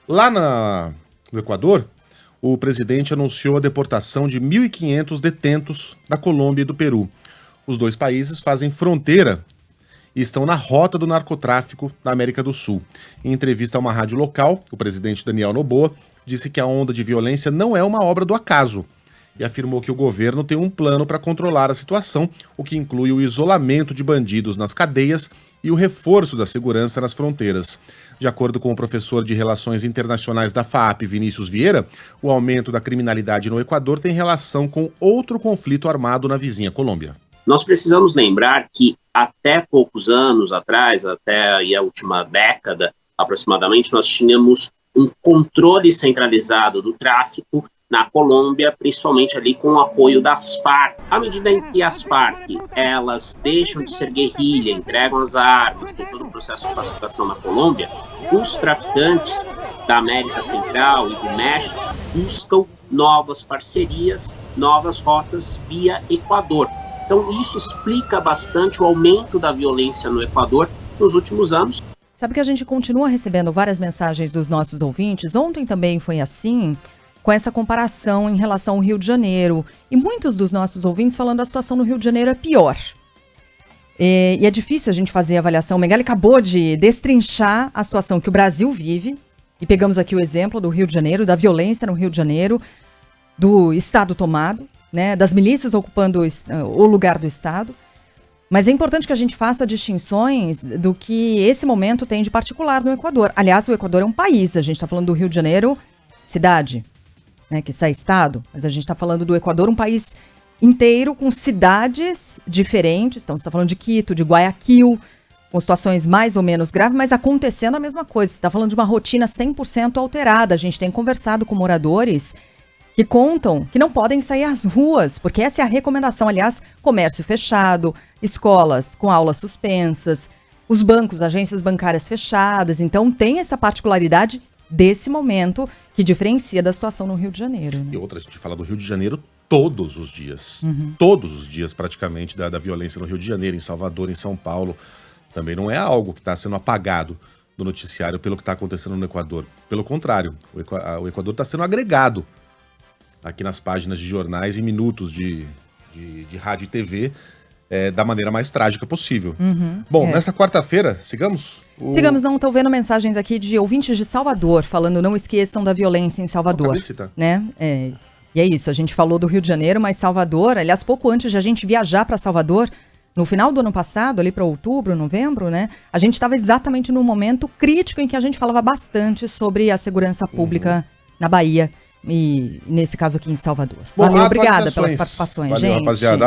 No Equador, o presidente anunciou a deportação de 1.500 detentos da Colômbia e do Peru. Os dois países fazem fronteira e estão na rota do narcotráfico da América do Sul. Em entrevista a uma rádio local, o presidente Daniel Noboa disse que a onda de violência não é uma obra do acaso e afirmou que o governo tem um plano para controlar a situação, o que inclui o isolamento de bandidos nas cadeias e o reforço da segurança nas fronteiras. De acordo com o professor de Relações Internacionais da FAAP, Vinícius Vieira, o aumento da criminalidade no Equador tem relação com outro conflito armado na vizinha Colômbia. Nós precisamos lembrar que até poucos anos atrás, até aí a última década aproximadamente, nós tínhamos um controle centralizado do tráfico na Colômbia, principalmente ali com o apoio das Farc. À medida em que as Farc, elas deixam de ser guerrilha, entregam as armas, tem todo o processo de pacificação na Colômbia, os traficantes da América Central e do México buscam novas parcerias, novas rotas via Equador. Então isso explica bastante o aumento da violência no Equador nos últimos anos. Sabe que a gente continua recebendo várias mensagens dos nossos ouvintes, ontem também foi assim, com essa comparação em relação ao Rio de Janeiro. E muitos dos nossos ouvintes falando a situação no Rio de Janeiro é pior. E é difícil a gente fazer a avaliação. O Megali acabou de destrinchar a situação que o Brasil vive. E pegamos aqui o exemplo do Rio de Janeiro, da violência no Rio de Janeiro, do Estado tomado, né, das milícias ocupando o lugar do Estado. Mas é importante que a gente faça distinções do que esse momento tem de particular no Equador. Aliás, o Equador é um país. A gente está falando do Rio de Janeiro, cidade, né, que sai estado, mas a gente está falando do Equador, um país inteiro com cidades diferentes. Então, você está falando de Quito, de Guayaquil, com situações mais ou menos graves, mas acontecendo a mesma coisa. Você está falando de uma rotina 100% alterada. A gente tem conversado com moradores que contam que não podem sair às ruas, porque essa é a recomendação. Aliás, comércio fechado, escolas com aulas suspensas, os bancos, agências bancárias fechadas. Então, tem essa particularidade desse momento que diferencia da situação no Rio de Janeiro. Né? E outra, a gente fala do Rio de Janeiro todos os dias. Todos os dias, praticamente, da violência no Rio de Janeiro, em Salvador, em São Paulo. Também não é algo que está sendo apagado do noticiário pelo que está acontecendo no Equador. Pelo contrário, o Equador está sendo agregado aqui nas páginas de jornais e minutos de rádio e TV da maneira mais trágica possível. Bom, nessa quarta-feira, sigamos? Sigamos, não, estou vendo mensagens aqui de ouvintes de Salvador, falando não esqueçam da violência em Salvador. Acabei de citar. Né? E é isso, a gente falou do Rio de Janeiro, mas Salvador, aliás, pouco antes de a gente viajar para Salvador, no final do ano passado, ali para outubro, novembro, né? A gente estava exatamente num momento crítico em que a gente falava bastante sobre a segurança pública na Bahia e nesse caso aqui em Salvador. Bom, Valeu, obrigada pelas participações, Valeu, gente. Rapaziada.